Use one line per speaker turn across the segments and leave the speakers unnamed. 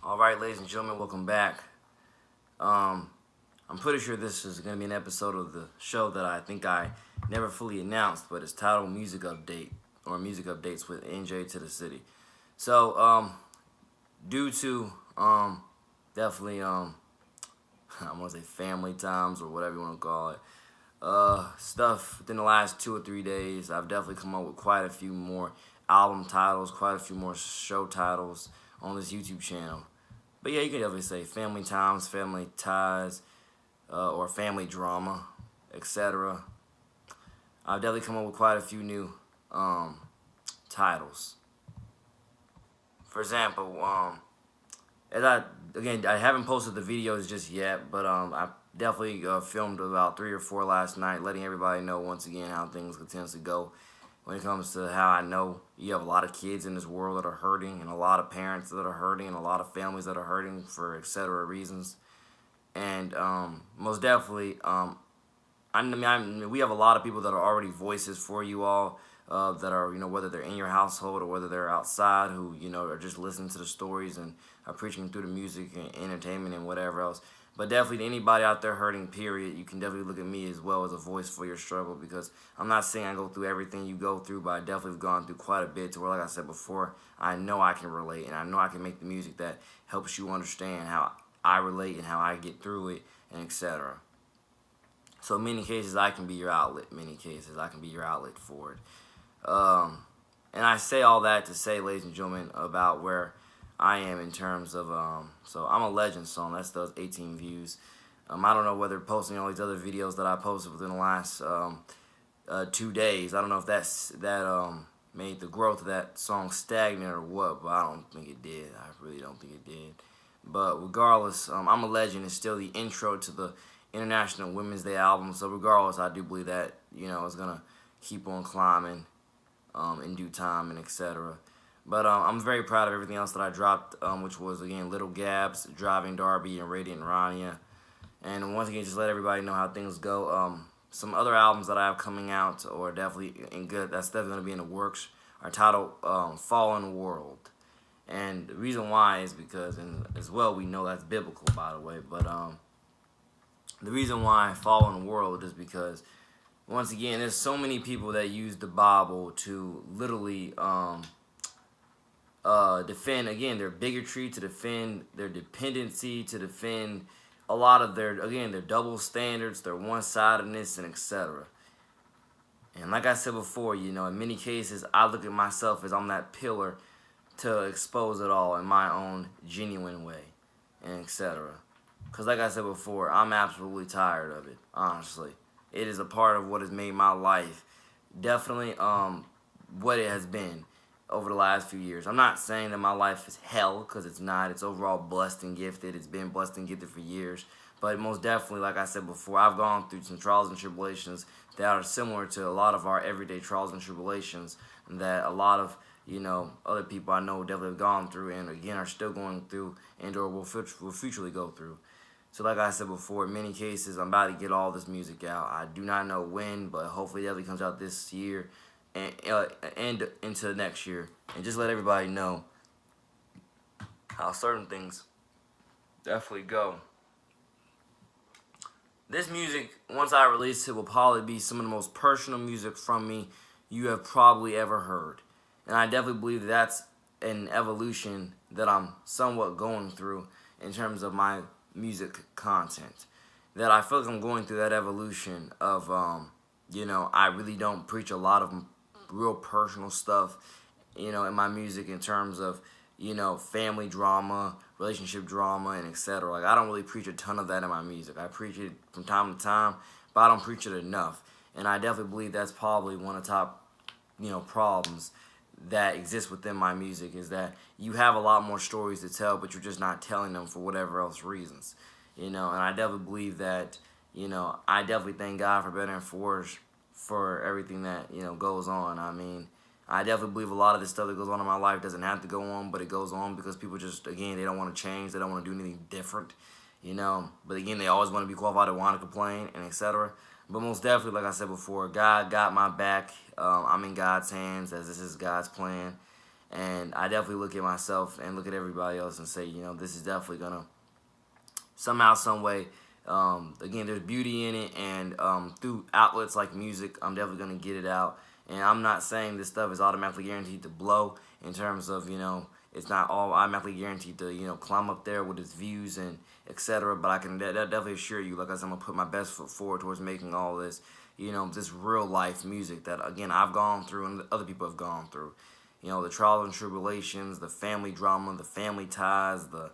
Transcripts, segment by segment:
All right, ladies and gentlemen, welcome back. I'm pretty sure this is going to be an episode of the show that I think I never fully announced, but it's titled Music Update or Music Updates with NJ to the City. So, due to definitely I'm gonna say family times or whatever you want to call it, stuff within the last 2 or 3 days, I've definitely come up with quite a few more album titles, quite a few more show titles on this YouTube channel. But yeah, you can definitely say family times, family ties, or family drama, etc. I've definitely come up with quite a few new titles. For example, as I haven't posted the videos just yet, but I definitely filmed about 3 or 4 last night, letting everybody know once again how things continuously go when it comes to how I know you have a lot of kids in this world that are hurting, and a lot of parents that are hurting, and a lot of families that are hurting for etc. reasons. And most definitely, we have a lot of people that are already voices for you all. That are, whether they're in your household or whether they're outside, who, are just listening to the stories and are preaching through the music and entertainment and whatever else. But definitely, anybody out there hurting, period, you can definitely look at me as well as a voice for your struggle, because I'm not saying I go through everything you go through, but I definitely have gone through quite a bit to where, like I said before, I know I can relate, and I know I can make the music that helps you understand how I relate and how I get through it, and etc. So in many cases, I can be your outlet. Many cases, I can be your outlet for it. And I say all that to say, ladies and gentlemen, about where I am in terms of, so I'm a Legend song. That's those 18 views. I don't know whether posting all these other videos that I posted within the last 2 days, I don't know if that made the growth of that song stagnant or what, but I don't think it did. I really don't think it did. But regardless, I'm a Legend is still the intro to the International Women's Day album. So regardless, I do believe that, it's going to keep on climbing in due time and etc. But I'm very proud of everything else that I dropped, which was, again, Little Gabs, Driving Darby, and Radiant Rania. And once again, just let everybody know how things go. Some other albums that I have coming out, or definitely that's definitely going to be in the works, are titled Fallen World. And the reason why is because, and as well, we know that's biblical, by the way, but the reason why Fallen World is because, once again, there's so many people that use the Bible to literally defend, again, their bigotry, to defend their dependency, to defend a lot of their double standards, their one-sidedness, and etc. And like I said before, in many cases, I look at myself as I'm that pillar to expose it all in my own genuine way, and etc. Because like I said before, I'm absolutely tired of it, honestly. It is a part of what has made my life definitely what it has been over the last few years. I'm not saying that my life is hell, because it's not. It's overall blessed and gifted. It's been blessed and gifted for years. But most definitely, like I said before, I've gone through some trials and tribulations that are similar to a lot of our everyday trials and tribulations that a lot of other people I know definitely have gone through, and again are still going through, and or will futurely go through. So like I said before, in many cases, I'm about to get all this music out. I do not know when, but hopefully it definitely comes out this year and into next year. And just let everybody know how certain things definitely go. This music, once I release it, will probably be some of the most personal music from me you have probably ever heard. And I definitely believe that's an evolution that I'm somewhat going through in terms of my music content. That I feel like I'm going through that evolution of, I really don't preach a lot of real personal stuff, in my music in terms of, family drama, relationship drama, and etc. Like, I don't really preach a ton of that in my music. I preach it from time to time, but I don't preach it enough. And I definitely believe that's probably one of the top, problems that exist within my music, is that you have a lot more stories to tell, but you're just not telling them for whatever else reasons. And I definitely believe that, I definitely thank God for better and for worse for everything that, goes on. I mean, I definitely believe a lot of this stuff that goes on in my life doesn't have to go on, but it goes on because people just, again, they don't want to change. They don't want to do anything different, But again, they always want to be qualified to want to complain, and etc. But most definitely, like I said before, God got my back. I'm in God's hands, as this is God's plan. And I definitely look at myself and look at everybody else and say, you know, this is definitely going to somehow, some way, again, there's beauty in it. And through outlets like music, I'm definitely going to get it out. And I'm not saying this stuff is automatically guaranteed to blow in terms of, you know, it's not all automatically guaranteed to, you know, climb up there with its views and etc. But I can definitely assure you, like I said, I'm going to put my best foot forward towards making all this, you know, this real life music that, again, I've gone through and other people have gone through. You know, the trials and tribulations, the family drama, the family ties, the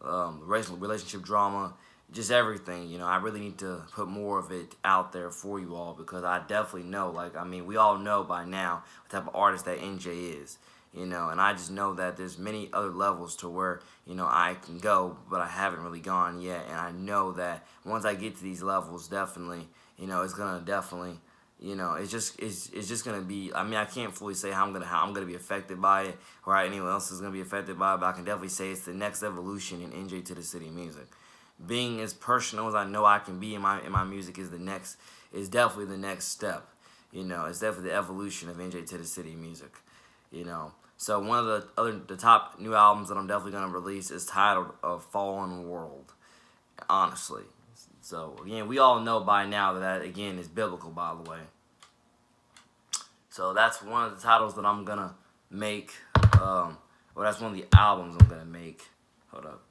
relationship drama, just everything. You know, I really need to put more of it out there for you all because I definitely know, like, I mean, we all know by now what type of artist that NJ is. You know, and I just know that there's many other levels to where, you know, I can go, but I haven't really gone yet. And I know that once I get to these levels, definitely, you know, it's gonna definitely, you know, it's just gonna be. I mean, I can't fully say how I'm gonna be affected by it, or how anyone else is gonna be affected by it. But I can definitely say it's the next evolution in NJ to the City music. Being as personal as I know I can be in my music is definitely the next step. You know, it's definitely the evolution of NJ to the City music. You know, so one of the top new albums that I'm definitely gonna release is titled "Fallen World." Honestly, so again, we all know by now that again is biblical, by the way. So that's one of the titles that I'm gonna make. Well, that's one of the albums I'm gonna make. Hold up,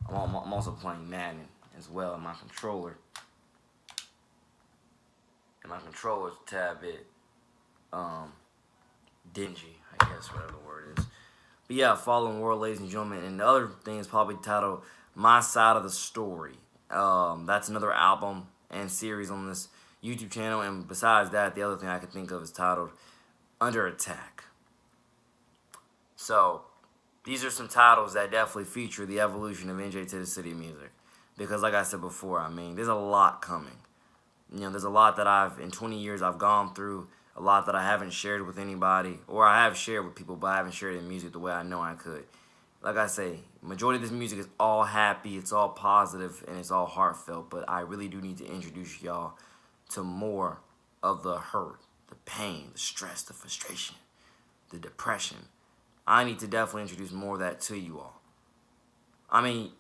I'm also playing Madden as well in my controller. And my controller's a tad bit dingy, I guess, whatever the word is. But yeah, Fallen World, ladies and gentlemen. And the other thing is probably titled My Side of the Story. That's another album and series on this YouTube channel. And besides that, the other thing I can think of is titled Under Attack. So these are some titles that definitely feature the evolution of NJ to the City music. Because like I said before, I mean, there's a lot coming. You know, there's a lot that in 20 years, I've gone through, a lot that I haven't shared with anybody, or I have shared with people, but I haven't shared in music the way I know I could. Like I say, majority of this music is all happy, it's all positive, and it's all heartfelt, but I really do need to introduce y'all to more of the hurt, the pain, the stress, the frustration, the depression. I need to definitely introduce more of that to you all. I mean,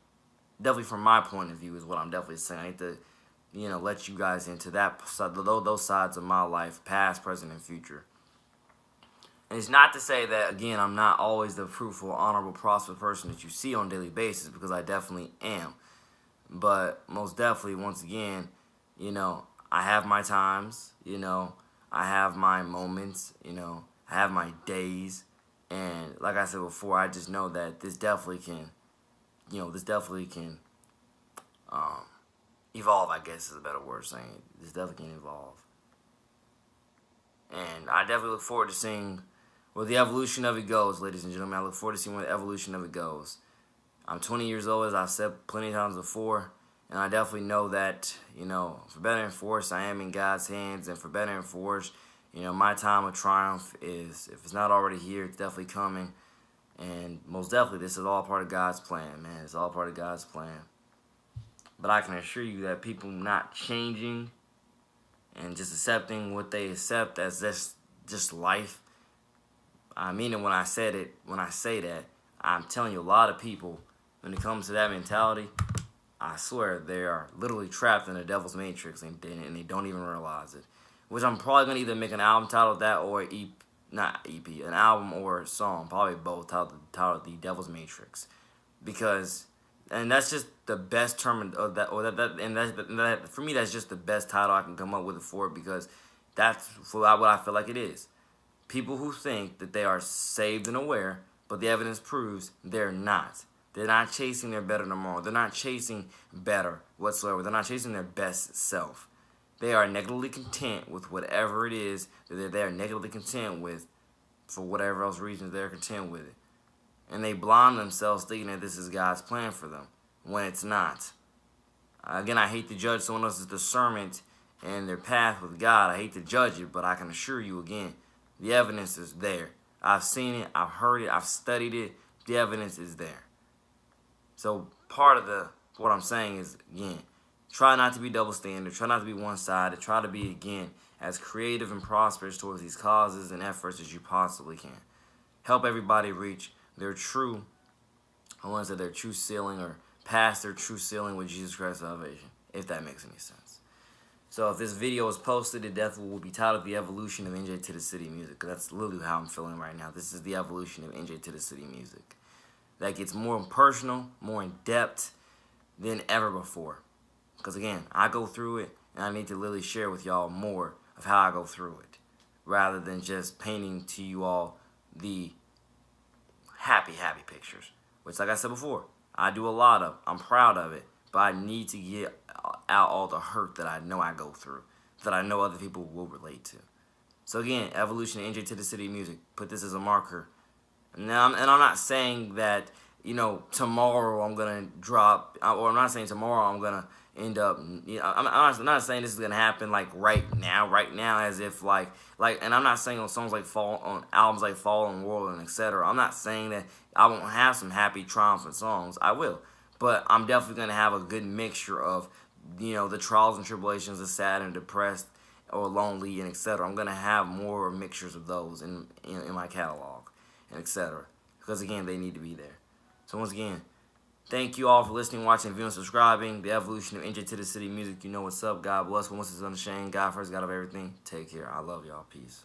definitely from my point of view is what I'm definitely saying. I need to, you know, let you guys into that side, those sides of my life, past, present, and future. And it's not to say that, again, I'm not always the fruitful, honorable, prosperous person that you see on a daily basis, because I definitely am. But most definitely, once again, you know, I have my times, you know, I have my moments, you know, I have my days. And like I said before, I just know that this definitely can, you know, evolve, I guess is a better word saying. This definitely can evolve. And I definitely look forward to seeing where the evolution of it goes, ladies and gentlemen. I look forward to seeing where the evolution of it goes. I'm 20 years old, as I've said plenty of times before, and I definitely know that, you know, for better and for worse, I am in God's hands, and for better and for worse, you know, my time of triumph is, if it's not already here, it's definitely coming. And most definitely, this is all part of God's plan, man. It's all part of God's plan. But I can assure you that people not changing and just accepting what they accept as just life. I mean it when I say that. I'm telling you, a lot of people, when it comes to that mentality, I swear they are literally trapped in the devil's matrix and they don't even realize it. Which I'm probably going to either make an album titled that or an album or a song, probably both, titled The Devil's Matrix. Because, and that's just the best term of that, and for me, that's just the best title I can come up with for it, because that's what I feel like it is. People who think that they are saved and aware, but the evidence proves they're not. They're not chasing their better tomorrow. They're not chasing better whatsoever. They're not chasing their best self. They are negatively content with whatever it is that they are negatively content with, for whatever else reasons they're content with it. And they blind themselves thinking that this is God's plan for them, when it's not. Again, I hate to judge someone else's discernment and their path with God. I hate to judge it, but I can assure you again, the evidence is there. I've seen it, I've heard it, I've studied it. The evidence is there. So part of what I'm saying is, again, try not to be double standard. Try not to be one-sided. Try to be, again, as creative and prosperous towards these causes and efforts as you possibly can. help everybody reach their true, I want to say their true ceiling, or past their true ceiling with Jesus Christ salvation, if that makes any sense. So if this video is posted, it definitely will be titled The Evolution of NJ to the City Music, because that's literally how I'm feeling right now. This is the evolution of NJ to the City Music. That gets more personal, more in depth than ever before. Because again, I go through it, and I need to literally share with y'all more of how I go through it, rather than just painting to you all the happy pictures, which, like I said before, I do a lot of. I'm proud of it, but I need to get out all the hurt that I know I go through, that I know other people will relate to. So again, evolution of NJ to the City Music. Put this as a marker. Now, and I'm not saying that, you know, tomorrow I'm gonna drop, or I'm not saying tomorrow I'm gonna end up. You know, I'm not saying this is gonna happen like right now, as if like, and I'm not saying on songs like on albums like Fallen World and etc. I'm not saying that I won't have some happy, triumphant songs. I will, but I'm definitely gonna have a good mixture of, you know, the trials and tribulations, the sad and depressed, or lonely, and etc. I'm gonna have more mixtures of those in my catalog, and etc. Because again, they need to be there. So once again, thank you all for listening, watching, viewing, subscribing. The evolution of NJ to the City Music. You know what's up. God bless. Once it's unashamed. God first, God of everything. Take care. I love y'all. Peace.